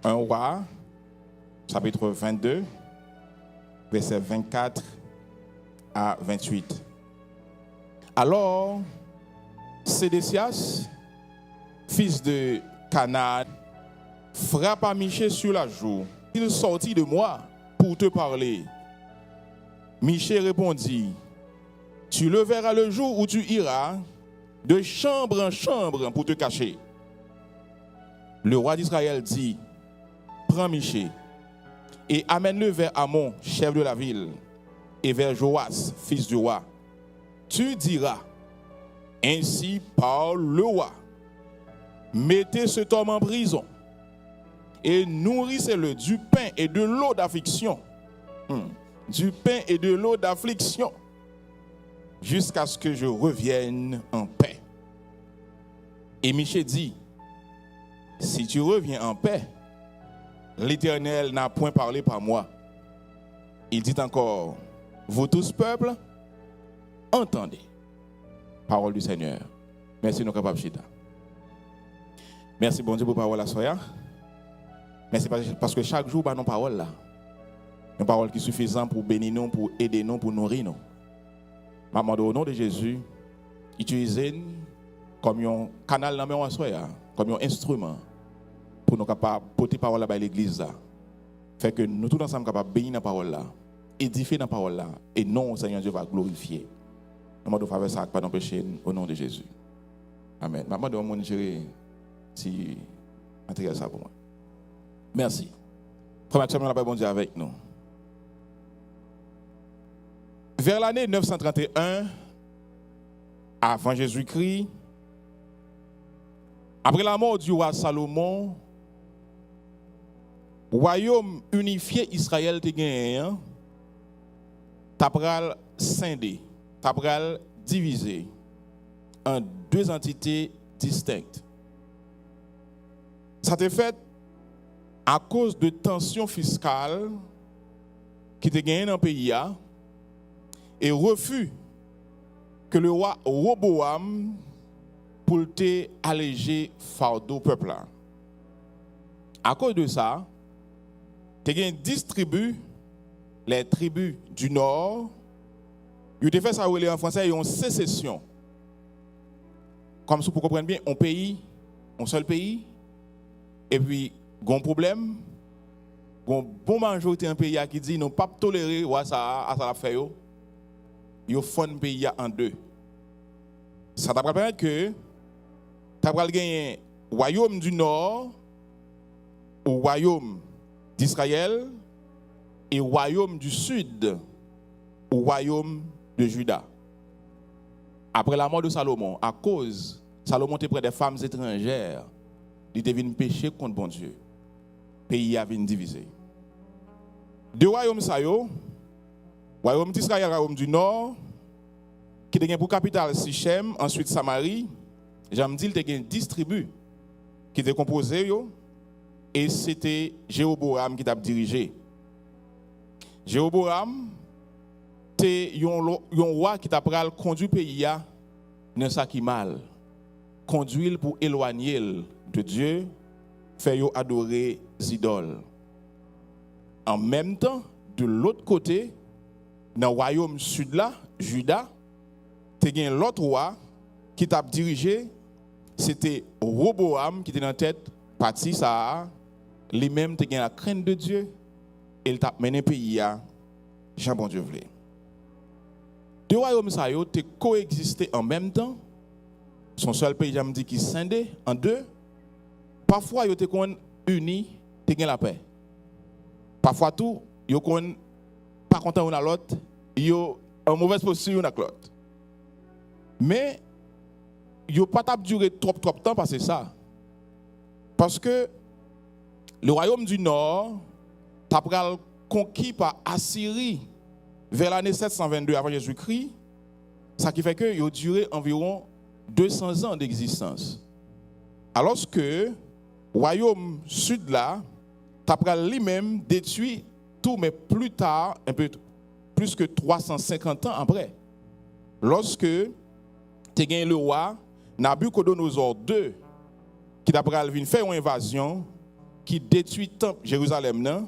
1 Roi, chapitre 22, versets 24 à 28. Alors, Sédécias, fils de Canaan, frappa Michée sur la joue. Il sortit de moi pour te parler. Michée répondit, tu le verras le jour où tu iras de chambre en chambre pour te cacher. Le roi d'Israël dit, prends Michée et amène-le vers Amon, chef de la ville, et vers Joas, fils du roi. Tu diras, ainsi parle le roi, mettez cet homme en prison et nourrissez-le du pain et de l'eau d'affliction. Du pain et de l'eau d'affliction jusqu'à ce que je revienne en paix. Et Michée dit, si tu reviens en paix, l'Éternel n'a point parlé par moi. Il dit encore, vous tous peuple, entendez. Parole du Seigneur. Merci nous capables chita. Merci bon Dieu pour parole à soya. Merci parce que chaque jour par nos paroles là, une parole qui est suffisante pour bénir nous, pour aider nous, pour nourrir nous. Maman au nom de Jésus, utilisez-nous comme un canal dans mes soya, comme un instrument pour nous capables porter parole à l'église là. Fait que nous tous ensemble capables bénir la parole là, édifier la parole là et non Seigneur Dieu va glorifier. Maman de faveur ça pas d'empêcher au nom de Jésus. Amen. Maman de mon gérer si matériel ça pour moi. Merci. Première semaine la paix bon Dieu avec nous. Vers l'année 931 avant Jésus-Christ, après la mort du roi Salomon, royaume unifié Israël te gagné, t'apral scindé, t'apral divisé en deux entités distinctes. Ça t'est fait à cause de tensions fiscales qui te gagné dans le pays et refus que le roi Roboam pour te alléger fardeau peuple. À cause de ça, tu as distribué les tribus du nord. Ils ont fait ça en français, ils ont sécession. Comme ça, pour comprendre bien, un pays, un seul pays, et puis, il y a un problème, il y a une bonne majorité d'un pays qui dit, non, pas tolérer ça à ça fait. Ils font un pays en deux. Ça va permettre que tu vas gagner le royaume du nord, le royaume d'Israël, et le royaume du sud, le royaume de Juda. Après la mort de Salomon, à cause Salomon était près des femmes étrangères, il devait pécher contre bon Dieu. Le pays a été divisé. Deux royaumes, ça y est. Royaume d'Israël, royaume du nord, qui a pour capitale Sichem, ensuite Samarie. J'aime dire qu'il y a un distribu qui était composé, et c'était Jéroboam qui t'a dirigé. Jéroboam, c'est un roi qui t'a conduit le pays dans ça qui mal. Conduire pour éloigner de Dieu, faire adorer les idoles. En même temps, de l'autre côté, dans le royaume sud là, Juda, tu as l'autre roi qui t'a dirigé, c'était Roboam qui était dans la tête, parti ça, lui-même tu as la crainte de Dieu, et il t'a mené le pays à Jean bon Dieu voulait. Deux royaumes ça yo te coexisté en même temps. Son seul pays j'ai dit qui scindé en deux. Parfois yo te unis, te gain la paix. Parfois tout yo pas content l'un à l'autre, yo en mauvaise posture l'un à l'autre. Mais yo pas tap durer trop temps parce que ça. Parce que le royaume du nord t'a pral conquis par Assyrie vers l'année 722 avant Jésus-Christ, ça qui fait que il a duré environ 200 ans d'existence. Alors que le royaume sud là, t'as lui-même détruit tout, mais plus tard, un peu plus que 350 ans après. Lorsque tu as gagné le roi Nabucodonosor II, qui t'a faire une invasion, qui détruit le temple Jérusalem nan,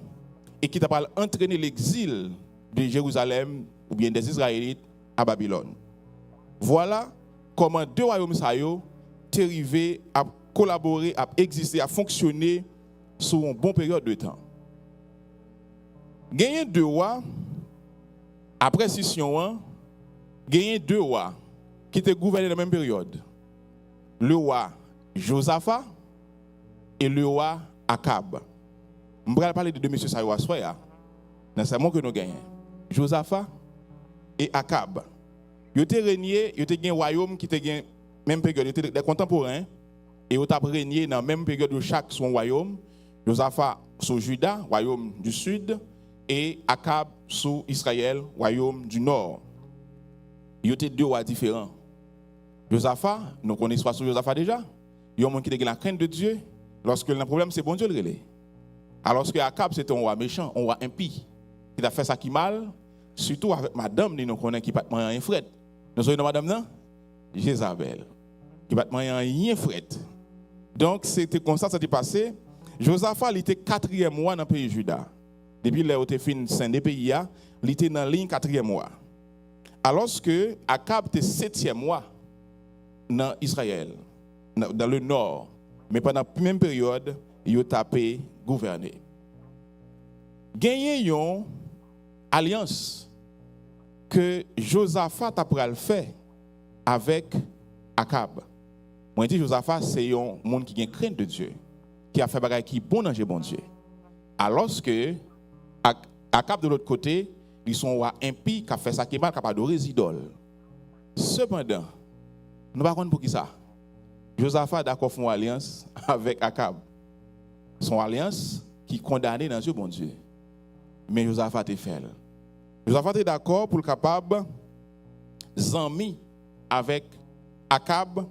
et qui t'a pas entraîné l'exil de Jérusalem ou bien des Israélites à Babylone. Voilà comment deux royaumes sa yo t'est arrivé à collaborer, à exister, à fonctionner sur une bonne période de temps. Gagné deux rois après scission, gagné deux rois qui étaient gouvernés dans la même période. Le roi Josaphat et le roi Akab. Je vais parler de deux messieurs Sayoua Soya. Dans ce moment que nous gagnons. Josaphat et Akab. Ils ont régné, ils ont un royaume qui était même période, ils étaient des contemporains et ils ont régné dans la même période de chaque son royaume. Josaphat sur Juda, royaume du sud, et Akab sur Israël, royaume du nord. Ils étaient deux rois différents. Josaphat, nous connaissons pas sur Josaphat déjà. Il y a un monde qui a la crainte de Dieu. Lorsque le problème, c'est bon Dieu le relais. Alors que Akab, c'était un roi méchant, un roi impie, qui a fait ça qui mal, surtout avec madame, nous connaissons qui n'a pas un fret. Nous sommes madame, non? Jézabel, qui n'a pas un fret. Donc, c'était comme ça, ça s'est passé. Josaphat, il était 4e mois dans le pays de Juda. Depuis là où il était fin des pays, il était dans la ligne 4e mois. Alors que Akab était 7e mois dans Israël, dans le nord. Mais pendant la même période, il a tapé gouverner. Gagné une alliance que Josaphat a fait avec Akab. Moi, je dis Josaphat, c'est un monde qui a une crainte de Dieu, qui a fait des choses qui sont bon dans bon Dieu. Alors que Akab de l'autre côté, ils sont rois impies qui a fait ça qui est mal, qui a pas de idoles. Cependant, nous ne savons pas pour qui ça. Josaphat d'accord font alliance avec Akab. Son alliance qui est condamnée dans Dieu bon Dieu. Mais Josaphat est fait. Josaphat est d'accord pour le capable zami avec Akab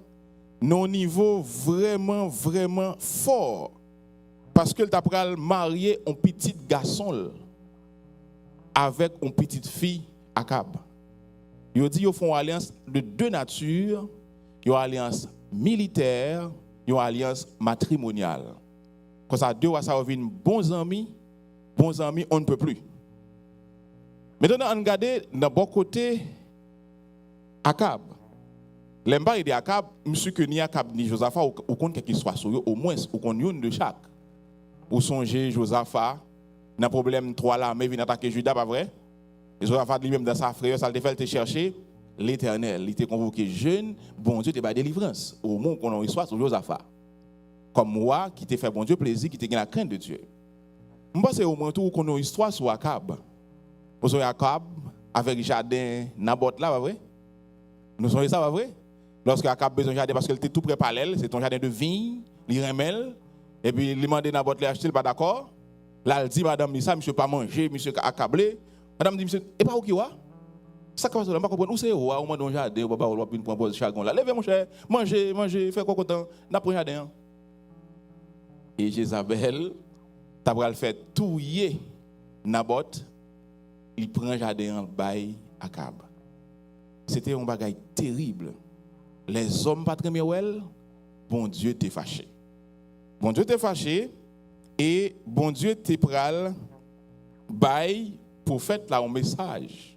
non niveau vraiment fort parce que il t'a marié un petit garçon avec une petite fille Akab. Il dit qu'ils font alliance de deux natures, une alliance militaire, une alliance matrimoniale. Comme ça, deux ça deviennent bons amis, on ne peut plus. Maintenant, on regarde d'un bon côté Akab. L'embarras de Akab, monsieur que ni Akab ni Josaphat, ou qu'on quelque soit sur eux, au moins, ou qu'on y de chaque. Ou songez Josaphat, n'a problème 3 là, mais vient attaquer Juda, pas vrai? Et Josaphat lui-même dans sa frère, ça le fait te chercher l'Éternel. Il était convoqué jeune, bon Dieu, t'es pas délivrance. Au moins qu'on a une histoire sur Josaphat. Comme moi, qui t'ai fait bon Dieu plaisir, qui t'ai gagné la crainte de Dieu. Je pense que c'est au moins tout qu'on a une histoire sur Akab. Vous avez Akab avec jardin Naboth là, pas vrai? Nous sommes ça, pas vrai? Lorsque Akab a besoin de jardin parce qu'il était tout près par elle, c'est ton jardin de vigne, il remèle, et puis il demande à Naboth de l'acheter, il pas d'accord. Là, il dit, madame, ça, monsieur pas manger, monsieur accablé. Madame dit, monsieur, et pas où qui va? Ça commence à comprendre où c'est où on dans jardin, on va prendre un charbon là. Levez mon cher, mangez, faites quoi content, n'a pas jardin. Et Jézabel, t'as pas le fait touiller Naboth, il prend jardin en bail Akab. C'était un bagage terrible. Les hommes pas très bien, bon Dieu t'est fâché. Bon Dieu t'est fâché et bon Dieu t'est pral bail pour faire là un message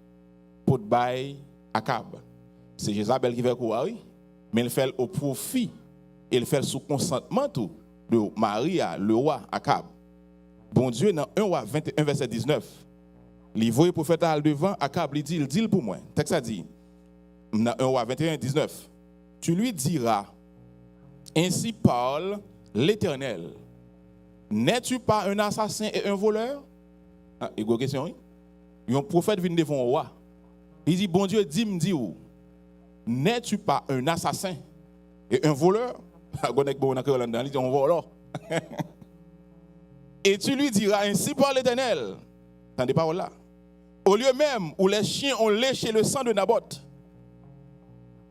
pour bail Akab. C'est Jézabel qui fait quoi, oui, mais il fait au profit et il fait sous consentement tout de Maria, le roi Akab. Bon Dieu dans 1 roi 21 verset 19. Il voit le prophète à devant Akab, il dit pour moi. Texte ça dit dans 1 roi 21 19. Tu lui diras, ainsi parle l'Éternel. N'es-tu pas un assassin et un voleur? Ah, il y a une question, oui? Un prophète vient devant le roi. Il dit, bon Dieu, dis-moi, où? N'es-tu pas un assassin et un voleur? Il dit, on voleur. Et tu lui diras, ainsi parle l'Éternel. T'entendez pas là? Au lieu même où les chiens ont léché le sang de Naboth,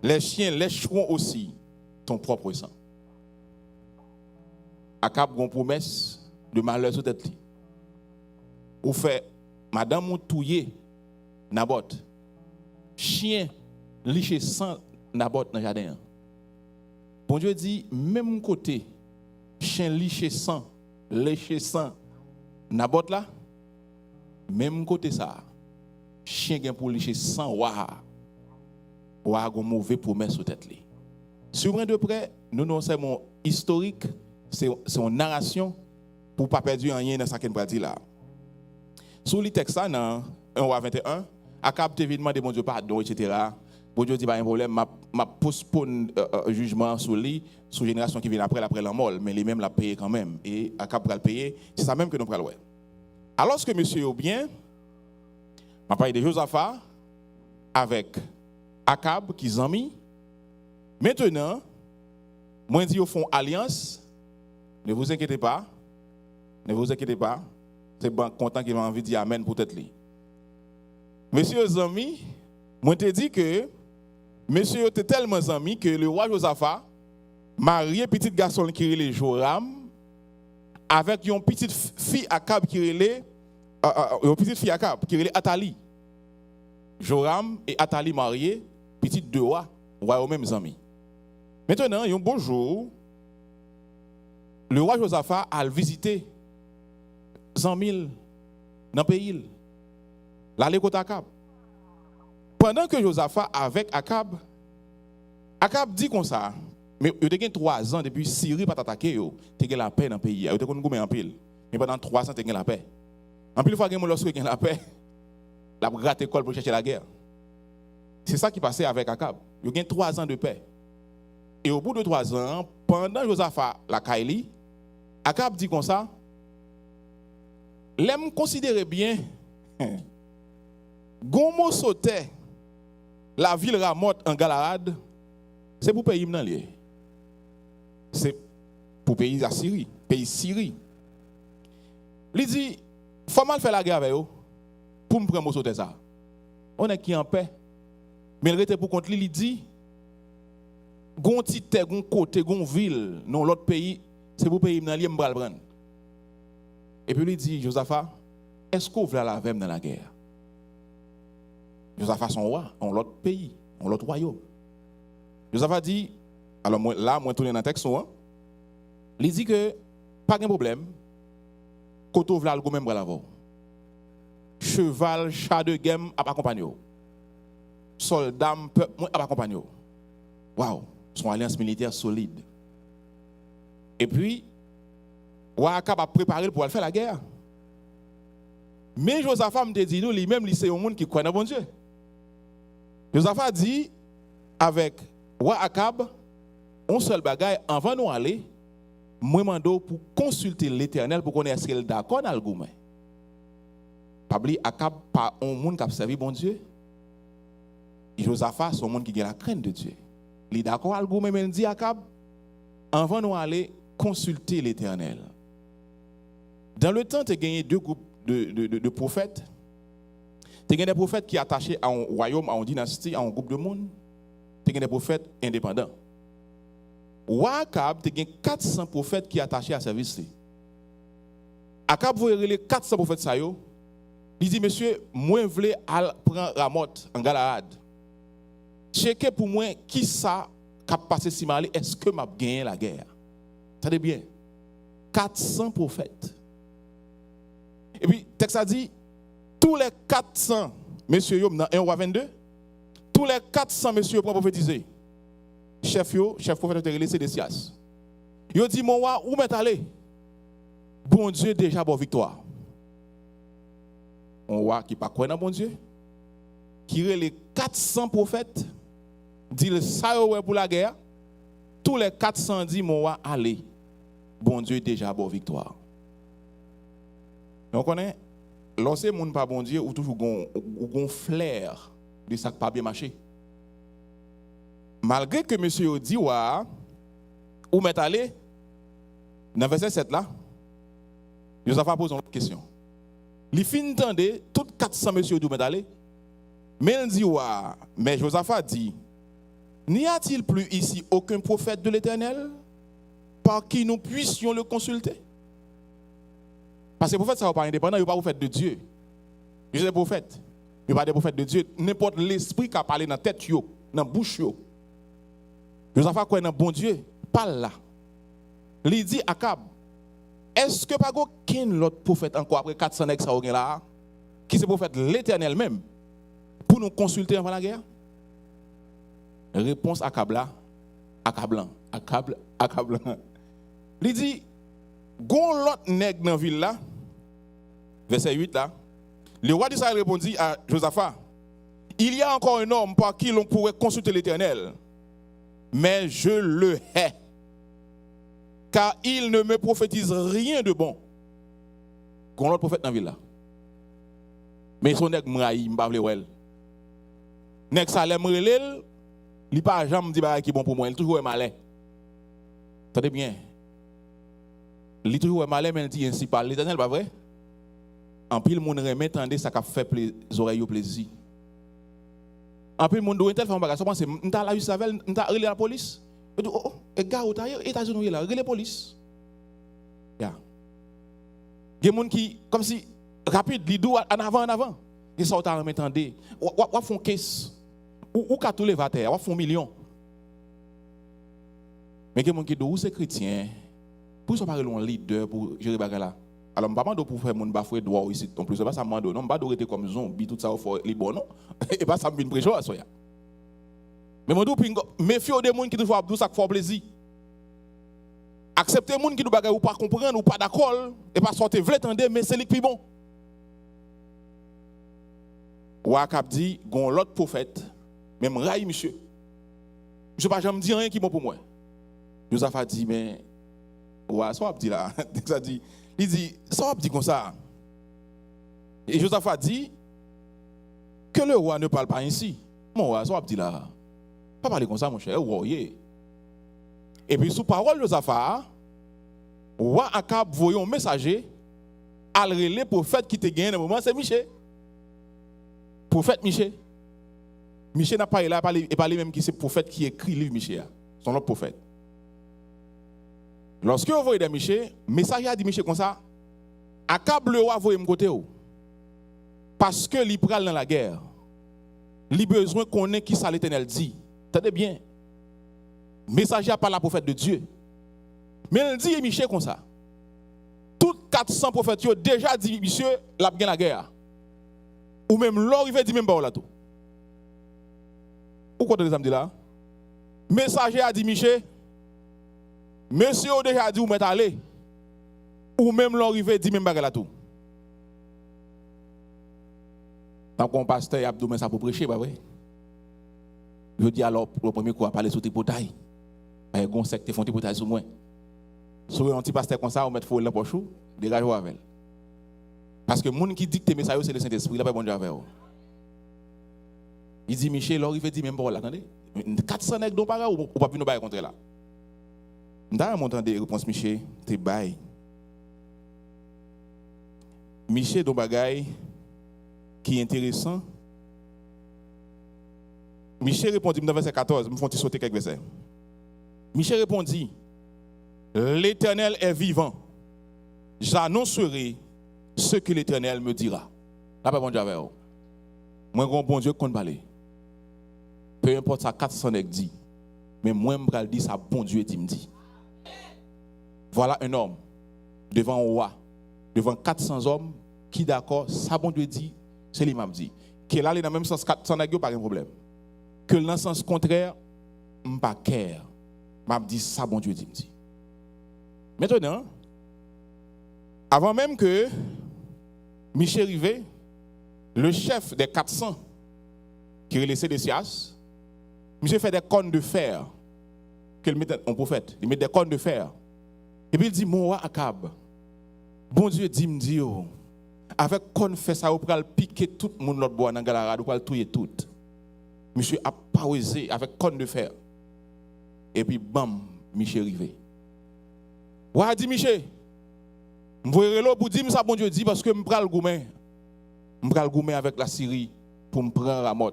les chiens lécheront aussi ton propre sang. Akab a une promesse de malheur sur tête. Ou fait, madame ou touye Naboth, chien léché sang Naboth dans le jardin. Bon Dieu dit, même côté, chien léché sang lécher sang Nabot là, même côté ça, chien gen pour lécher sang ou a mauvais promesse sur tête li. Sur de près, nous c'est mon historique, c'est une narration pour pas perdre rien dans ça qu'on va dire là. Sur le texte ça dans 1:21, Akab te demandé bon Dieu pardon etc. Bon Dieu dit pas un problème, m'a postpone jugement sur lui, sur génération qui vient après la mort, mais lui même l'a payé quand même et Akab va le payer, c'est ça même que nous prenons. Alors que monsieur bien m'a parlé de Josaphat avec Akab qui zami. Maintenant, moi dis ils font alliance. Ne vous inquiétez pas. Ne vous inquiétez pas. C'est bon content qu'il m'a envie de dire amen pour tête li. Monsieur zami, moi te dit que monsieur était tellement zami que le roi Josaphat marié petit garçon qui relait Joram avec une petite fille Akab qui relait Athalie. Joram et Athalie mariés, petite deux rois, au même amis. Maintenant, un beau jour, le roi Josaphat a visité 100 000 dans le pays. L'aller côté Akab. Pendant que Josaphat avec Akab dit comme ça, mais il y a 3 ans depuis Syrie pas attaqué, il y a la paix dans le pays. Il y a en pile. Mais pendant 3 ans, il y a la paix. En plus, lorsque il y a la paix, la gratte école pour chercher la guerre. C'est ça qui passait avec Akab. Il y a 3 ans de paix. Et au bout de 3 ans, pendant Josaphat la Kaili, Akab dit comme ça, l'aime considérer bien, Gomo sautait la ville Ramoth en Galade, c'est pour pays dans lié. C'est pour pays à Syrie, pays Syrie. Il dit, faut mal faire la guerre avec eux pour me prendre sauter ça. On est qui en paix. Mais il était pour contre lui, il dit, gon tite, gon côté, gon ville, non l'autre pays, c'est pour pays dans lié me prendre. Et puis il dit, Josaphat, est-ce qu'on veut la vemme dans la guerre? Josaphat son roi, en l'autre pays, en l'autre royaume. Josaphat dit, alors là, moi tourner dans le texte, il dit que pas de problème, koto vla le même bravo. Cheval, chat de guerre, à accompagner. Soldats, peuple, à accompagner. Waouh, son alliance militaire solide. Et puis, Akab a préparé pour aller faire la guerre. Mais Josaphat me dit, nous, lui-même, c'est un monde qui croit dans bon Dieu. Josaphat dit, avec Akab, un seul bagaille, avant nous aller, moi mando pour consulter l'Éternel pour connaître est-ce qu'il est d'accord dans le goumen. Pas oublier Akab pas un monde qui a servi bon Dieu. Josaphat c'est un monde qui a la crainte de Dieu. Il est d'accord dans le goumen mais il dit Akab avant nous aller consulter l'Éternel. Dans le temps tu as gagné 2 groupes de prophètes. Tu as gagné des prophètes qui sont attachés à un royaume, à une dynastie, à un groupe de monde. Tu as gagné des prophètes indépendants. Akab, il y a 400 prophètes qui sont attachés à service. Akab voit les 400 prophètes. Il dit, monsieur, moi, je veux prendre Ramoth en Galade. Checkez pour moi qui ça a passé si mal, est-ce que m'a gagné la guerre? Attendez bien. 400 prophètes. Et puis, le texte a dit, tous les 400, messieurs, dans 1:22, tous les 400 messieurs pour prophétiser. Chef prophète de relais Sédécias. Yo dit mon roi où m'est allé? Bon Dieu déjà bon victoire. Un roi qui pas croire dans bon Dieu, qui les 400 prophètes dit ça pour la guerre. Tous les 400 dit mon roi allez. Bon Dieu déjà bon victoire. Donc on est lorsque moun pas bon Dieu ou toujours gon flair de ça pas bien marché. Malgré que monsieur dit où m'est allé dans verset 7 là, Josaphat pose une autre question. Il fin entendre tout 400 monsieur d'où m'est allé. Mais il dit mais Josaphat dit n'y a-t-il plus ici aucun prophète de l'Éternel par qui nous puissions le consulter? Parce que les prophètes ne sont pas indépendants, ils ne sont pas prophètes de Dieu. Ils sont des prophètes. Ils ne sont pas des prophètes de Dieu. N'importe l'esprit qui a parlé dans la tête, dans la bouche. Josaphat croit dans bon Dieu, parle là. Il dit Akab, Est-ce que pas aucun autre prophète encore après 400 nègres ça là qui c'est prophète l'Éternel même pour nous consulter avant la guerre? Réponse accablant. Il dit gon l'autre nègre dans la ville là, verset 8 là. Le roi d'Israël répondit à Josaphat, il y a encore un homme par qui l'on pourrait consulter l'Éternel, mais je le hais, car il ne me prophétise rien de bon. Gon l'autre prophète dans la ville là. Mais son nègre m'raï, m'pa vle wel. Nègre ça l'aime relèl, il pas jamais dit bah qui bon pour moi, il toujours est malin. Attendez bien. Il toujours est malin mais il dit ainsi par l'Éternel pas vrai? En pile monde remet tendez ça qu'a fait les oreilles au plaisir. En pile monde doit tel faire bagage, ça pense m'ta la Savel, m'ta relé la police. Oh, et gars au États-Unis là, relé la police. Ya. Il y a des gens qui comme si rapide, li dou en avant. Ils sont en attendez. Ou font caisse. Ou ka tous les vater, ou font millions. Mais il y a des gens qui disent, c'est chrétien. Pour ça, parler un leader pour gérer bagay là. Alors, je ne pas pour faire mon bafoué droit ici. En plus, c'est pas ça mando. Non, pas de comme zombie tout ça au faut les bon non. Et pas ça me vient prêcher à soya. Mais moi méfiez des gens qui te font abdou ça fait plaisir. Acceptez les gens qui nous bagay ou pas comprendre ou pas d'accord et pas sortir vle tendre mais c'est lui qui bon. Wakab dit gon l'autre prophète même raï monsieur. Je pas jamais dire rien qui bon pour moi. Josaphat dit mais ouais ça dit là ça dit il dit ça dit comme ça. Et Josaphat dit que le roi ne parle pas ainsi. Mon roi ça dit là. Pas parler comme ça mon cher voyez. Et puis sous parole de Josaphat roi Akab voyait un messager al relé prophète qui te gagné dans moment c'est Michel. Prophète Michel. Michel n'a pas là et parlé même qui c'est prophète qui écrit le livre Michel. Son autre prophète. Lorsque vous voyez Michel, message a dit Michel comme ça, Akab le roi voyez me côté parce que il pral dans la guerre. Il besoin qu'on ait qui ça l'Éternel dit. Tenez bien. Message a pas la prophète de Dieu. Mais il dit Michel comme ça. Tous 400 prophètes ont déjà dit Michel la gagne la guerre. Ou même l'or il veut dire même pas là tout. Pourquoi tu dit là? Messager a dit Michel, monsieur a déjà dit où m'est allé. Ou même l'or il veut dire même pas là tout. Tant qu'on pasteur a dit ça pour prêcher pas vrai? Je dis alors le premier coup à parler sur tes potailles. Ben gon secte font tes potailles sur moi. Sur un petit pasteur comme ça on met faux dans poche, dégage avec. Parce que les gens qui dictent les messages, c'est le Saint-Esprit, il n'a pas bon Dieu avec eux. Il dit, Michel, il fait dire même pas là, attendez. 400 nègres d'eau par ou pas venir nous contre là. Dans un montant de réponse, Michel, t'es bail. Michel, don bagay qui est intéressant. Michel répondit dans verset 14, me font sauter quelques versets. Michel répondit, l'Éternel est vivant. J'annoncerai ce que l'Éternel me dira. Là, pas bon Dieu avec vous. Moi, un bon Dieu qu'on parle. Peu importe ça, 400 nègres dit. Mais moi, je vais dire ça, bon Dieu me dit. Voilà un homme devant un roi, devant 400 hommes qui d'accord, ça bon Dieu dit, c'est lui qui m'a dit. Que là, dans le même sens, 400 nègres, pas de problème. Que dans le sens contraire, je ne pas care. Je dis ça, bon Dieu me dit. Maintenant, avant même que Michel Rivet, le chef des 400 qui est laissé des Sédécias, Michel fait des cornes de fer, qu'il met un prophète, il met des cornes de fer. Et puis il dit, mon roi Akab, bon Dieu dit, me dit, avec cornes fait ça, vous pouvez piquer tout le monde l'autre bois dans la galarade, vous pouvez tuer tout. Monsieur a pas osé avec cornes de fer. Et puis bam, Michel Rivet. Ouah dit Michel, je vais là pour dire ça, bon Dieu dit, parce que je vais le goumer. Je vais le goumer avec la Syrie pour me prendre la mort.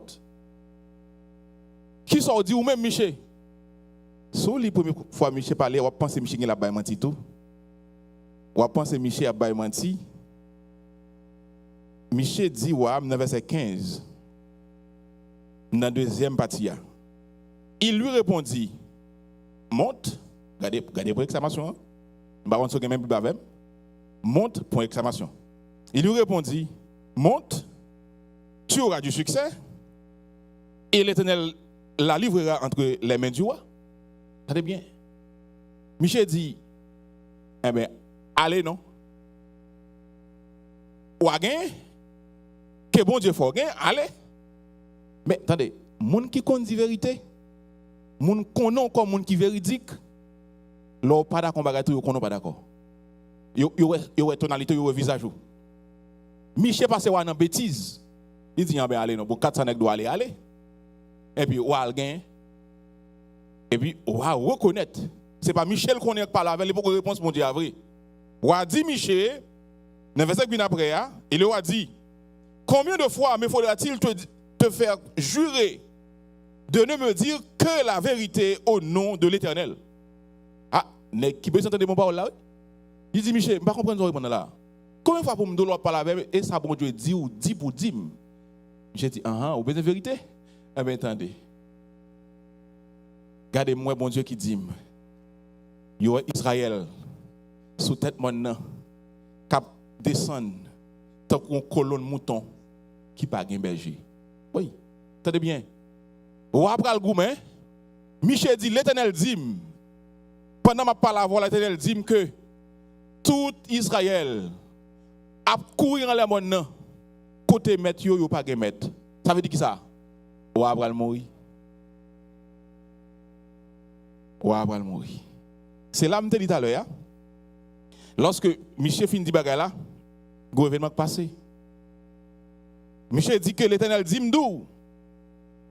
Qui s'en dit ou même Michel? Si la première fois Michel parlait, on pense que Michel a pas menti tout. On pense que Michel a pas menti. Michel dit, ouais, dans verset 15, dans la deuxième partie, il lui répondit, monte, regardez pour l'exclamation, je ne sais pas si vous avez même plus. monte, point d'exclamation. Il lui répondit, monte, tu auras du succès, et l'Éternel la livrera entre les mains du roi. Attendez bien. Michel dit, eh bien, allez, non? Ou à gain, que bon Dieu faut gain, allez. Mais attendez, moun qui connaît la vérité, moun connaît comme moun qui véridique, l'on pas d'accord avec tout, yon pas d'accord. Yo tonalité, yo visage. Michel passe wa nan bêtise. Il dit ben allez non, pour 400 nèg doit aller. Et puis ou al gain. Et puis ou reconnaître. C'est pas Michel qu'on est parler avec lui pour réponse mon Dieu vrai. Ou a dit Michel, dans verset bien après, il lui a dit combien de fois me faudra-t-il te faire jurer de ne me dire que la vérité au nom de l'Éternel? Ah, qui peut s'entendre mon parole là? Il dit Michel, je ne comprends pas ce répondre là. Combien de fois pour me donner parler avec et ça bon Dieu dit ou dit pour dire? J'ai dit ou bien de vérité? Eh bien attendez. Regardez-moi bon Dieu qui dit yo Israël sous tête mon cap descendre tant qu'on colonne mouton qui pas gain berger. Oui, attendez bien. Ou après le gourmet, Michel dit l'Éternel dit pendant ma parole l'Éternel dit que tout Israël a courir en la monde côté mettre yo pas gain mettre. Ça veut dire qui ça? Ou après le mourir. Ou après le mourir. C'est là que je dit tout à l'heure. Lorsque Michel finit de bagay là, le événement passé. Michel dit que l'Éternel dit m'dou,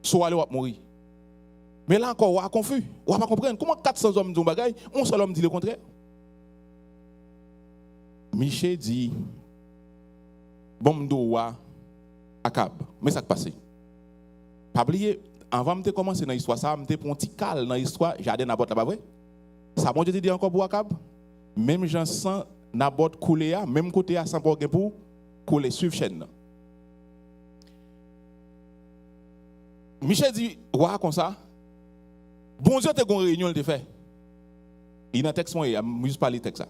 soit aller ou mourir. Mais là encore, on est confus. On ne pas comprendre. Comment 400 hommes disent bagay, un seul homme dit le contraire. Michel dit, bon m'dou à Akab. Mais ça qui passe. Pas oublier, avant de commencer dans l'histoire, ça me prend un petit cal dans l'histoire, jardin Nabot là, pas vrai? Ça bon Dieu dit encore pour Akab? Même gens sans Nabot couler, même côté à sans pour couler, suivre chaîne. Michel dit, ouais, comme ça. Bon Dieu, tu as une réunion, il fait. Il y a un texte, il y a juste parlé de texte.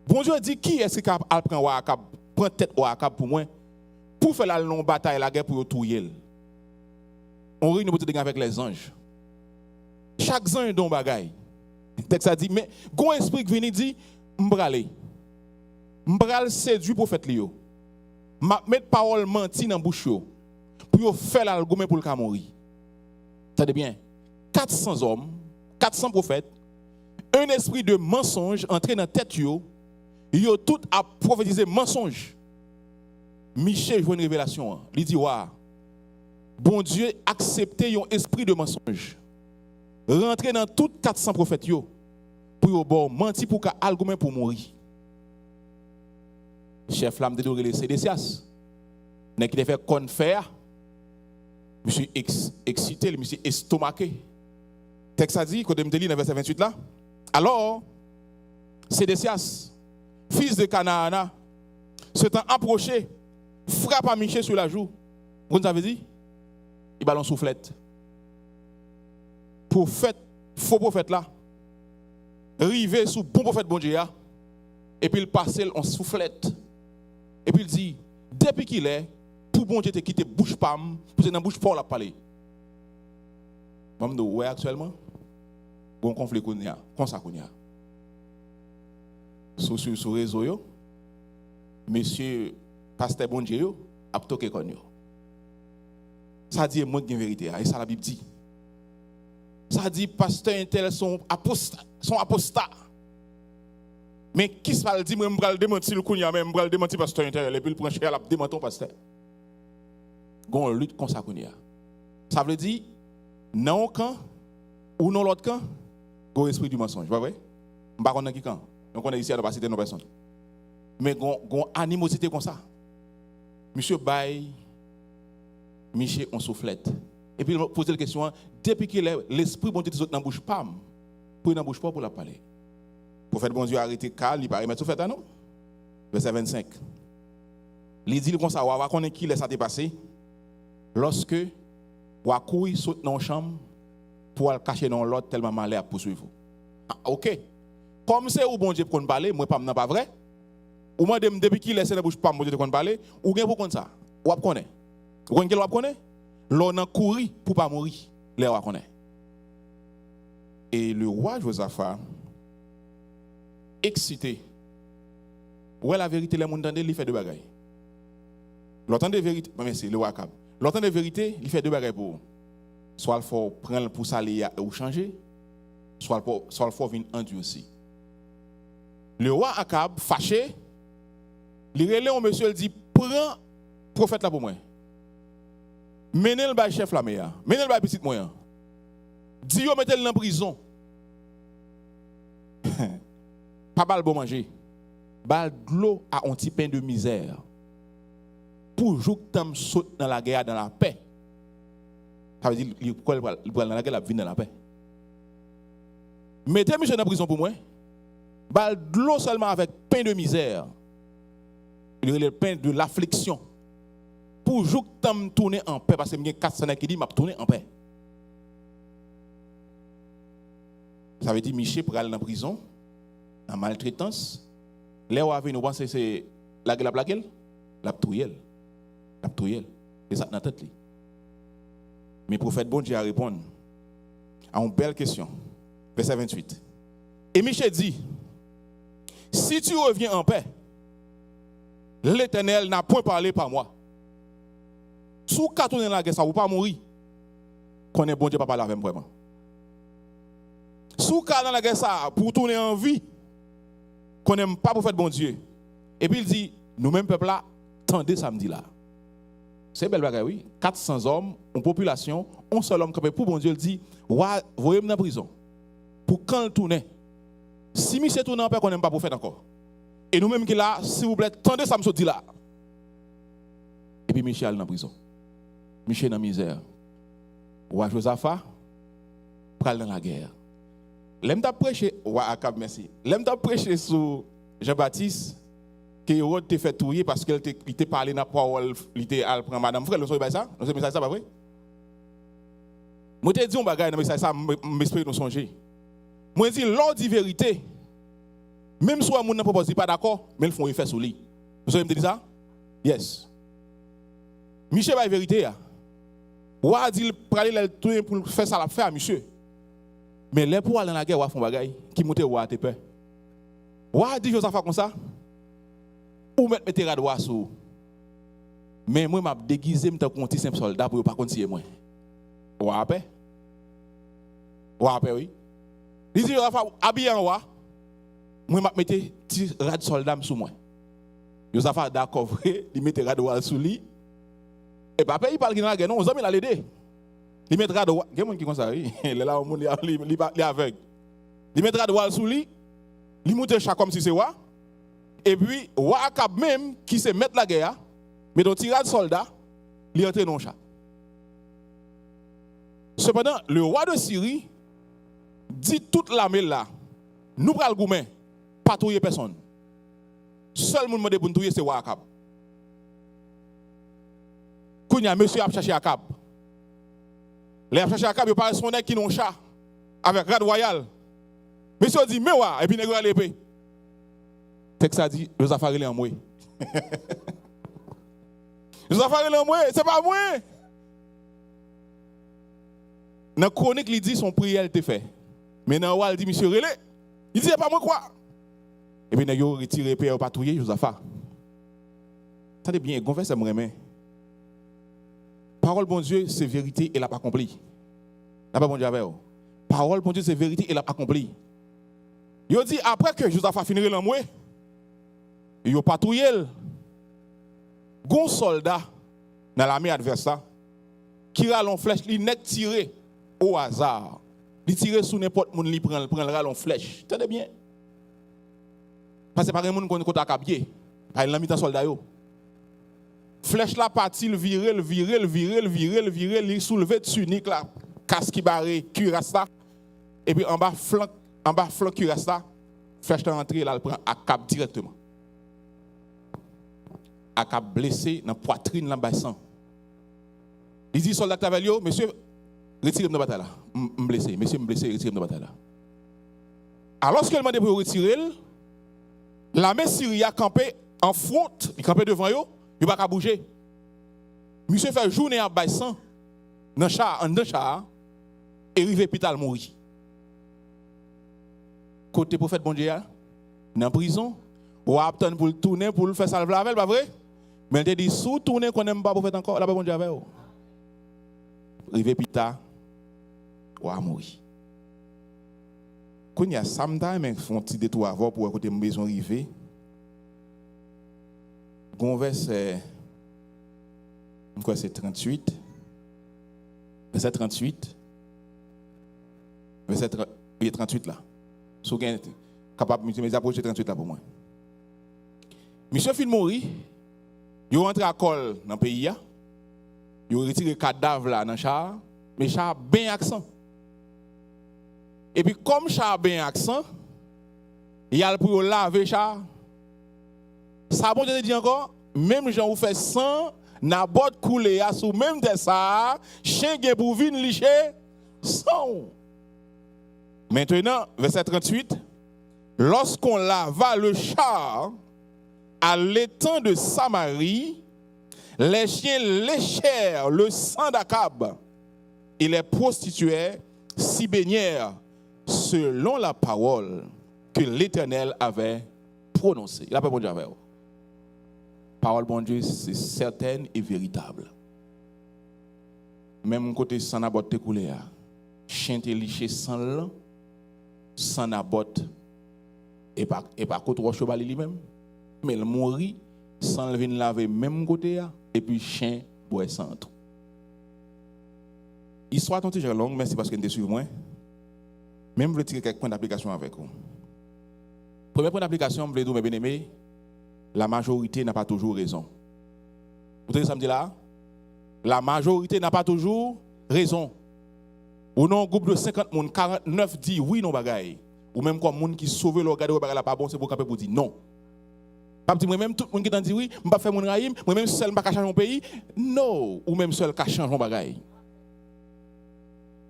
Bon Dieu dit, qui est-ce qui prend Akab, prend tête Akab pour moi, pour faire la longue bataille, la guerre pour tout yel. On réunit avec les anges. Chaque ange don bagaille. Le texte a dit, mais gon esprit qui vient dit, m'brale séduit prophète Lio. M'a mettre parole menti dans bouche yo pour faire l'algoum pour le mourir. Ça dit bien. 400 hommes, 400 prophètes, un esprit de mensonge entré dans tête yo tout a prophétisé mensonge. Michel joue une révélation. Il dit waouh. Bon Dieu accepter un esprit de mensonge. Rentrer dans tous 400 prophètes yo pour bon mentir pour qu'a argument pour mourir. Chef l'âme de les Sédécias. N'est qui fait confère. Monsieur excité, monsieur estomaqué. Texte a dit, quand je me lis dans verset 28 là. Alors, Sédécias, fils de Canaan, s'étant approché, frappe à Michel sur la joue. Vous avez dit? Il ballon soufflette. Prophète, faux prophète là, rivé sous bon prophète bon Dieu, et puis il passe en soufflette. Et puis il dit, depuis qu'il est, pour bon Dieu te quitter bouche pam, pour que dans bouche pas la parler. Même ouais actuellement, bon conflit qu'on y a, comme ça qu'on y a. Sur réseau yo, monsieur pasteur bon Dieu yo, a toqué kon yo. Ça dit moi de vérité, et ça la Bible dit. Ça dit pasteur intel sont apostats. Mais qui se parle dit moi m'bral démentir le kounya même m'bral démentir pasteur intel et puis le prend cher la démenton pasteur. Gon lutte comme ça kounya. Ça veut dire non camp ou non l'autre camp, go esprit du mensonge, pas vrai? M'pa connait qui camp. On connaît ici à ne pas citer nos personnes. Mais gon animosité comme ça. Monsieur Bay Michel on soufflette. Et puis il pose la question, depuis que l'esprit bon Dieu dans la bouche pas, pour dans bouche pas pour la parler. Prophète bon Dieu a arrêté calme, il paraît mettre soufflette à nous. Verset 25. Il dit comme ça, on va connaître qui laisse ça dépasser. Lorsque on couille saute dans la chambre pour le cacher dans l'autre tellement malais à poursuivre. Ah, OK. Comme c'est où bon Dieu pour nous parler, moi pas vrai. ou moi depuis qu'il laisse la bouche pas monter de parler, ou bien pour connaître ça. Ou connaît. Ou connaît? L'on a couru pour pas mourir. Les rois connaît. Et le roi Josaphat excité. Ouais la vérité les monde entendent, il fait deux bagailles. L'entend de vérité, mais c'est le roi Akab. L'entend de vérité, il fait deux bagailles pour. Soit il faut prendre pour s'aller ou changer, soit il faut venir endurcir. Le roi Akab, fâché, il relève au monsieur, il dit, prends prophète là pour moi. Menez le bas chef là, menez le bas petit moyen. Dis yo mettez-le en prison. Pas bal bon manger. Bal de l'eau à un petit pain de misère. Pour jouer que tu sautes dans la guerre, dans la paix. Ça veut dire qu'il va dans la guerre, il va dans la paix. Mettez monsieur dans la prison pour moi. Bal de l'eau seulement avec pain de misère. Il y a le pain de l'affliction. Pour jouer que tu tourner en paix. Parce que il y a 400 qui disent, je vais tourner en paix. Ça veut dire Michel pour aller dans la prison, en maltraitance. Là où nous pensons que c'est la gueule à la touille. La touille. C'est ça dans la tête. Mais le prophète bon Dieu a répondu à une belle question. Verset 28. Et Michel dit, si tu reviens en paix, l'Éternel n'a point parlé par moi. Si vous tournez dans la guerre, ça ne va pas mourir. Qu'on est bon Dieu pas parler avec moi. Si vous dans la guerre, ça pour tourner en vie, qu'on n'aime pas pour faire bon Dieu. Et puis il dit, nous-mêmes, peuple là, tendez samedi là. C'est belle bagaille, oui. 400 hommes, une population, un seul homme, pour bon Dieu, il dit, voyez-moi dans la prison. Pour quand il tourne, si Michel tourne en paix, qu'on n'aime pas pour faire encore. Et nous-mêmes qui là, s'il vous plaît, tendez samedi là. Et puis Michel dans la prison. Michel dans la misère. Roi Josaphat, pral dans la guerre. L'aime t'a prêché, roi Akab, merci. L'aime t'a prêché sur Jean-Baptiste, que Hérode t'a fait touiller parce qu'il t'a parlé dans la parole, il t'a pris madame frère, vous savez ça? Vous savez ça, pas vrai? Moi, je te dis un bagage, mais ça, m'espère nous songer. Moi, je dis, l'ordre dit vérité. Même si on ne propose pas d'accord, mais ils font effet sur lui. Vous savez me dire ça? Yes. Michel va la vérité. Roi dit, pour faire ça, la faire à monsieur. Mais les pour aller dans la guerre, ils font bagaille qui monte roi à tes peurs. Roi dit Josaphat comme ça. Ou mettre mes terrains de roi sur. Mais moi, je déguisé, je suis un petit simple soldat pour ne pas continuer moi. Roi à paix. Roi à paix, oui. Il dit Josaphat, habillé en roi. Moi, je mets un petit rat de soldat sur moi. Josaphat d'accord, vrai. Il met un rat de roi sur lui. Et papa, il parle dans la guerre, non, aux hommes, il a l'aidé. Il mettra de roi. Il y a des gens qui sont comme ça, oui. Il est là, il est aveugle. Il mettra de roi sous lui. Il monte le chat comme si c'est roi. Et puis, roi Akab même, qui se met la guerre, mais dans tirage de soldats, il entre dans le chat. Cependant, le roi de Syrie dit toute l'armée là, nous prenons le gourmet, pas touiller personne. Seul monde qui m'a touiller, c'est roi Akab. Quand il y a monsieur a cherché Akab. Les cherché Akab, il parle son nez qui n'ont chat avec rad royal. Monsieur dit, mais ouais, et puis il a l'épée. Texte ça dit, Josaphat est en moi. Josaphat est en moi, c'est pas moi. Dans la chronique, il dit son prière était fait. Mais dans le il dit, monsieur Relé, il dit, c'est pas moi quoi. Et puis il a retiré l'épée et patrouillé Josaphat. Ça dit bien, confesse moi mais. Parole bon Dieu, c'est vérité et l'a pas accompli. N'a pas bon Dieu avec vous. Parole bon Dieu, c'est vérité et l'a pas accompli. Il dit après que Josaphat finirait l'en moi, il a patrouillé. Gon soldat dans l'armée adverse qui a une flèche, il net tiré au hasard. Il tire sur n'importe monde, il prend une flèche. Tenez bien. Parce que par un monde qu'on a capé. Par un militant soldat yo. Flèche là parti, virer, il soulevé dessus unique là, casque qui barré, cuirasse là. Et puis en bas flanc cuirasse là, flèche là rentrée là, elle prend à cap directement. À cap blessé dans la poitrine là bas sang. Il dit soldat Tavelio, monsieur, retirez-moi de la bataille là. Je blessé, monsieur me blessé, retirez-moi de la bataille là. Alors qu'elle m'a dit pour retirer, l'armée syrienne a campé en front, il campait devant eux, il ne va pas bouger. Monsieur fait journée à Baïsan, dans le char, et il hôpital mourir. Côté prophète bon Dieu, dans la prison, ou attendre pour le tourner, pour le faire salver la veille, pas vrai? Mais il dit, sous tourner qu'on n'aime pas prophète encore, là, bon Dieu avec vous. Rive pita, ou à mourir. Quand il y a samedi, mais font un petit détour avant pour écouter mon besoin rive. Gon verset, quoi c'est 38, verset 38, verset 38 là. Si vous êtes capable de approcher 38 là pour moi. Monsieur fin mourir, il rentre à col dans le pays, il retire le cadavre là dans le char, mais le char bien accent. Et puis comme le char bien accent, il y a pour laver le char. Ça bon Dieu dit encore, même gens vous fait sang, n'a bot couler à sous même de ça, chien gen pour venir licher sang. Maintenant, verset 38, lorsqu'on lava le char à l'étang de Samarie, les chiens léchèrent le sang d'Akab et les prostituées s'y baignèrent selon la parole que l'Éternel avait prononcée. Il a pas bon Dieu avec vous. Parole bon Dieu, c'est certaine et véritable. Même côté sans abot te coulé, chien te liché sans abot et pas côté roche bali lui-même, mais il mourit sans venir laver même côté et puis chien boit sans tout. Histoire ton déjà longue, merci parce que vous êtes suivi moi. Même vous tirer quelques points d'application avec vous. Premier point d'application, vous voulez dire mes bien-aimés, la majorité n'a pas toujours raison. Vous entendez ça me dit là? La majorité n'a pas toujours raison. Ou non, un groupe de 50 personnes, 49 dit oui, non, bagaille. Ou même comme monde qui sauve le regard, bagaille là pas bon, c'est pour camper pour dire non. Pas dire moi-même, tout le monde qui t'en dit oui, je ne vais pas faire mon raïm, moi-même seul, je ne vais pas changer mon pays. Non, ou même seul, je change mon bagaille.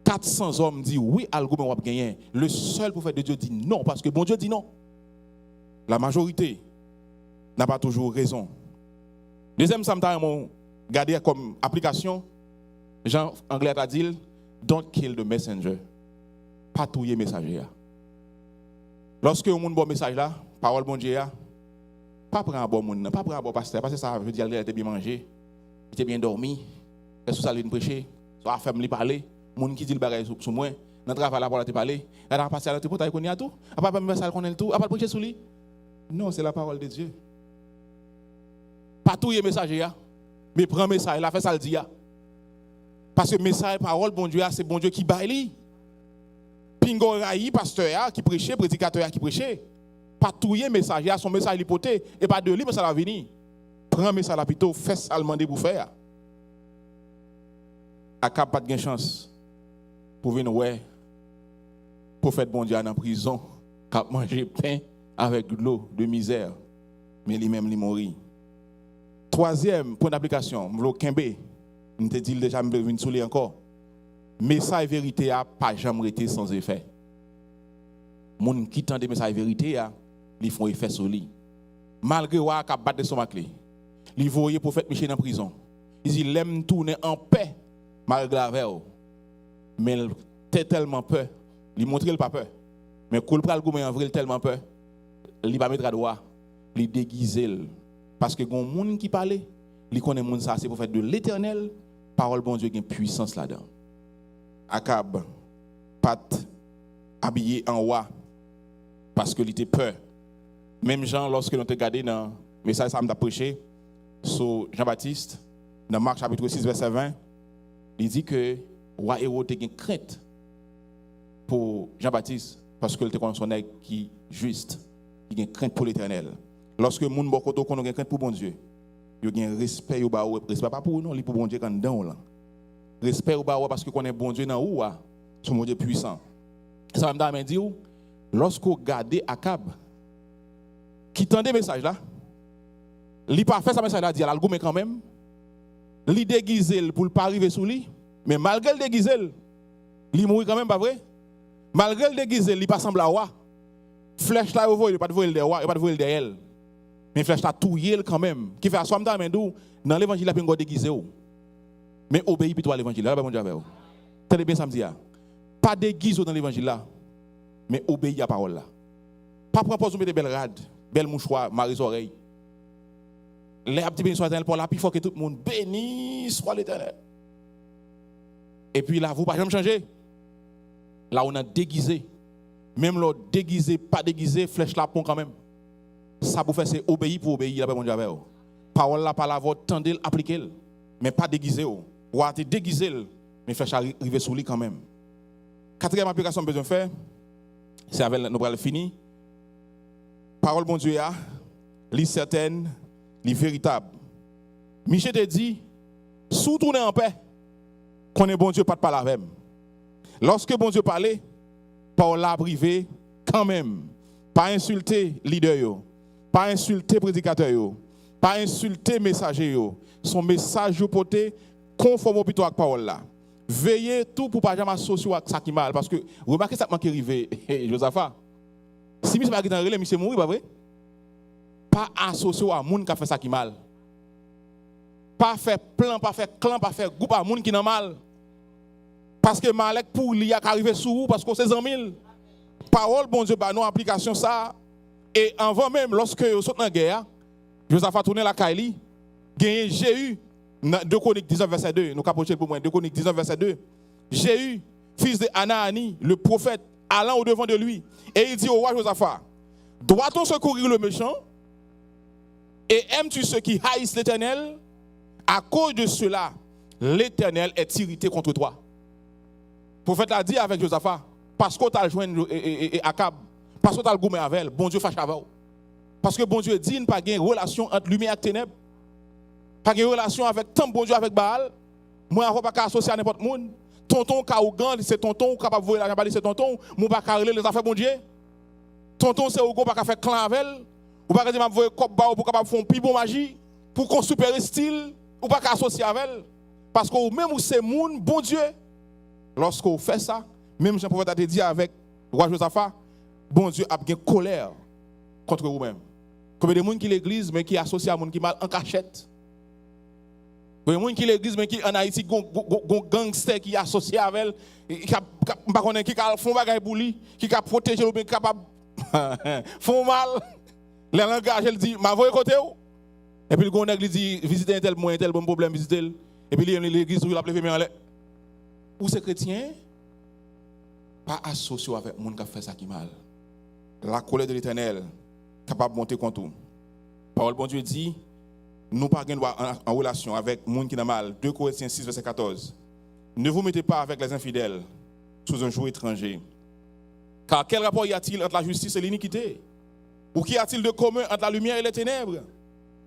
400 hommes disent oui, algo mais on va gagner. Le seul prophète de Dieu dit non, parce que bon Dieu dit non. La majorité n'a pas toujours raison. Deuxième, ça m'a gardé comme application. Jean Anglais a dit, don't kill the messenger. Pas tuer messager. Lorsque on a un bon message là, parole bon Dieu, pas prendre un bon monde, pas prendre un bon pasteur, parce que ça veut dire qu'il était bien mangé, il était bien dormi, est-ce que ça lui prêcher, soit femme lui parler, monde qui dit le bagage sur moi, dans le travail là pour te parler, là passer à l'autre portail qu'on y a tout, après pas même ça qu'on a tout, après prêcher sur lui. Non, c'est la parole de Dieu. Pas tout les messager, mais prends le message là, fais ça le dire. Parce que le message, parole, bon Dieu, c'est bon Dieu qui baille. Pingo raï, pasteur qui prêchait, prédicateur qui prêchait. Pas tout les message, son message l'hypothèse, et pas de lui, mais ça va venir. Prends le message là plutôt, fais ça le demander pour faire. Akab pas de chance pour venir, ouais, prophète bon Dieu en prison, qui a mangé pain avec de l'eau de misère, mais lui-même, il mourit. Troisième point d'application, je te dis déjà, je vais souligner encore. Message vérité n'a pas jamais été sans effet. Les gens qui entendent des messages vérité, ils font effet sur lui. Malgré qu'il a battu son clé, ils voient le prophète Michel en prison. Ils disent, l'aime tourner en paix, malgré la veille. Mais il a tellement peur. Il montre qu'il n'a pas peur. Mais quand il prend le goût, il a tellement peur. Il ne va pas mettre à droit. Il déguise. Parce que les gens qui parlent, ils connaissent ça, c'est pour faire de l'Éternel, parole bon Dieu qui a une puissance là-dedans. Akab, pas habillé en roi, parce qu'il était peur. Même Jean, lorsque nous avons regardé dans le message que nous avons prêché sur Jean-Baptiste, dans Marc chapitre 6, verset 20, il dit que le roi Hérode a une crainte pour Jean-Baptiste, parce qu'il était son aigle qui est juste, il a une crainte pour l'Éternel. Lorsque les gens ont une crainte pour bon Dieu, il y a un respect, respect pas pour nous, il pour bon Dieu quand dedans là. Respect parce que connaît bon Dieu dans où son bon Dieu puissant. Ça me dit lorsque vous regardez Akab qui tendait message là, il pas fait ça message là dit à mais quand même, il déguisé pour pas arriver sous lui, mais malgré le déguisé, il mourit quand même pas vrai. Malgré le déguisé, il pas semble à roi. Flèche là il pas de voler de roi, il pas de voler de elle. Mais flèche là touyer quand même. Qui fait à soi dans l'évangile là pas déguisé. Mais obéis plutôt à l'évangile. Là bon Dieu avec vous. Tenez bien ça me dit. Pas déguisé dans l'évangile là, mais obéis à la parole là. Pas prendre des belles rades, belles mouchoirs, maris oreilles. Les petits bénis soit l'éternel pour la plus fort que tout le monde bénisse soit l'éternel. Et puis là, vous pas jamais changer. Là, on a déguisé. Même l'autre déguisé, pas déguisé, flèche la pont quand même. Ça pour faire, c'est obéir pour obéir. Là, mon Dieu, parole là, par la voix, tendez, appliquez. Mais pas déguisé. Ou à te déguiser, mais flèche arriver sous lui quand même. Quatrième application que besoin de faire, c'est avec nous allons finir. Parole bon Dieu, li certaine, li véritable. Michel te dit, sous tourner en paix, qu'on est bon Dieu, pas de parler avec. Lorsque bon Dieu parlait, parole la privé quand même. Pas insulter leader yo, pas insulter prédicateur yo, pas insulter messager yo. Son message yo porté conforme plutôt avec parole là. Veillez tout pour pas jamais associer avec ça qui mal parce que remarquez ça qui arrivé Josaphat. Si monsieur pas dans relais monsieur mourir pas vrai? Pas associer à monde qui a fait ça qui mal. Pas faire plan, pas faire clan, pas faire groupe à monde qui n'a mal. Parce que Malek pour lui a arrivé sous vous parce que c'est 100 000. Parole bon Dieu bah non application ça et avant même lorsque vous saute dans guerre, Josaphat tourner la Kaili, gagné Jéhu 2 Chroniques 19 verset 2, nous capocher pour moi 2 Chroniques 19 verset 2. Jéhu, fils de Anaani, le prophète allant au devant de lui et il dit au roi Josaphat, doit-on secourir le méchant et aimes-tu ceux qui haïssent l'Éternel? À cause de cela, l'Éternel est irrité contre toi. Le prophète a dit avec Josaphat, parce que tu as joint Akab, parce que tu as le goût avec elle, bon Dieu fâche avec. Parce que bon Dieu dit, il n'y a pas de relation entre lumière et ténèbres. Pas de relation avec tant bon Dieu avec Baal. Moi, je ne vais pas associer à n'importe qui. Tonton Kaougan, c'est tonton, capable de voir la c'est tonton. Moi, je ne vais pas les affaires bon Dieu. Tonton, c'est Ougo, pas faire clan avec elle. Ou pas dire, je vais faire pour capable faire un plus bon magie, pour qu'on super style, ou pas associer avec elle. Parce que même où c'est moun, bon Dieu, lorsqu'on fait ça, même Jean-Prophète a dit avec roi Josaphat, bon Dieu a bien colère contre vous-même. Comme des gens qui l'église, mais qui associent à des gens qui mal en cachette. Comme des gens qui l'église, mais qui en Haïti, des gangsters qui associent avec elle, qui font des pour lui, qui protègent le bien capable, font mal. Le langage, elle dit, ma voix côté où? Et puis le gars dit, visitez un tel bon problème, visitez. Et puis l'église, où il a plevé en l'air. Ou ces chrétiens, pas associés avec les gens qui fait ça qui mal. La colère de l'Éternel, capable de monter contre nous. Parole bon Dieu dit, nous pas en relation avec les gens qui ont mal. 2 Corinthiens 6, verset 14. Ne vous mettez pas avec les infidèles sous un joug étranger. Car quel rapport y a-t-il entre la justice et l'iniquité? Ou qu'y a-t-il de commun entre la lumière et les ténèbres?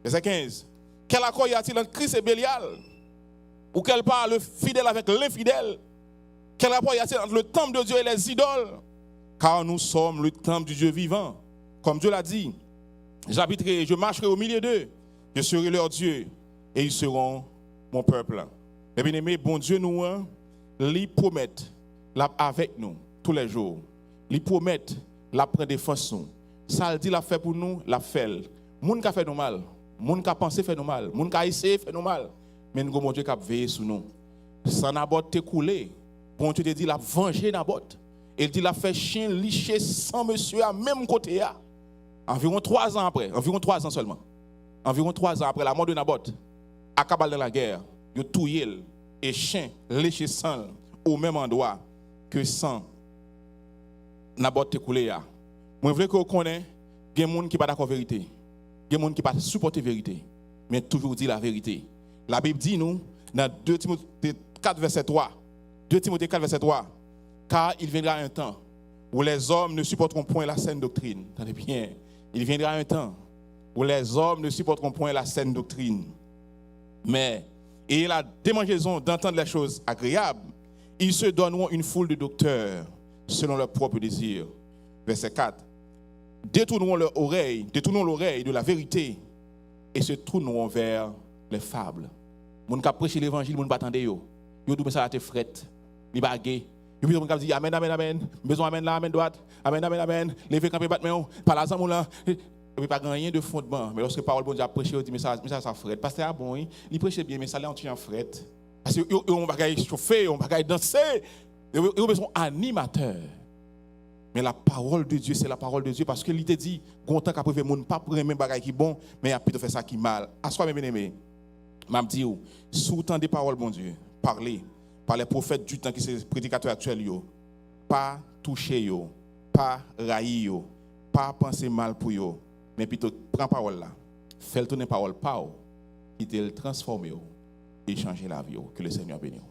Verset 15. Quel accord y a-t-il entre Christ et Bélial? Ou quel part le fidèle avec l'infidèle? Quel rapport y a-t-il entre le temple de Dieu et les idoles? Car nous sommes le temple du Dieu vivant. Comme Dieu l'a dit, j'habiterai, je marcherai au milieu d'eux, je serai leur Dieu, et ils seront mon peuple. Et bien aimé, bon Dieu nous, lui promet avec nous tous les jours. Lui promet la prendre défense nous. Ça dit l'a fait pour nous, l'a fait. Moun qui a fait nous mal, moun qui a pensé fait nous mal, moun qui a essayé fait nous mal. Mais nous, bon Dieu, qui a veillé sur nous. Sans Nabot te couler, bon Dieu te dit, la venger Nabot. Il dit, la fait chien liché sans monsieur à même côté. Environ 3 ans après, environ 3 ans seulement. Environ 3 ans après la mort de Nabot, Akab dans la guerre, il a tué et chien léché sang au même endroit que sang Nabot te coulé. Moi, je veux que vous connaissiez, il y a des gens qui ne sont pas d'accord avec la vérité. Il y a des gens qui ne supportent pas la vérité, mais toujours dit la vérité. La Bible dit nous, dans 2 Timothée 4, verset 3, 2 Timothée 4, verset 3, car il viendra un temps où les hommes ne supporteront point la saine doctrine. Attendez bien, il viendra un temps où les hommes ne supporteront point la saine doctrine. Mais, et la démangeaison d'entendre les choses agréables, ils se donneront une foule de docteurs selon leur propre désir. Verset 4. Détournons l'oreille de la vérité et se tourneront vers les fables. Moun ka prêcher l'évangile, moun pas attendre yo. Yo tout ça te frette, li bagué. Et puis moun ka dit amen amen amen, besoin amen là, amen droite, amen amen amen, lever camper battre main, par la zamou là. Il n'y a pas rien de fondement. Mais lorsque la parole de Dieu a prêché, il dit, mais ça frette. Parce que bon, il prêche bien, mais ça là, on frette. Parce qu'on va chauffer, on va danser. Il y a besoin d'animateur. Mais la parole de Dieu, c'est la parole de Dieu. Parce que il te dit, content qu'après le monde, pas pour les mêmes bagages qui bon, mais il a plutôt fait ça qui mal. À soi, mes bien-aimés, je dis, sous tant des paroles, mon Dieu, parlez par les prophètes du temps qui sont les prédicateurs actuels, pas toucher, pas railler, pas penser mal pour eux, mais plutôt prends parole là, fais tourner parole par qui te transformer et changer la vie. Que le Seigneur bénisse.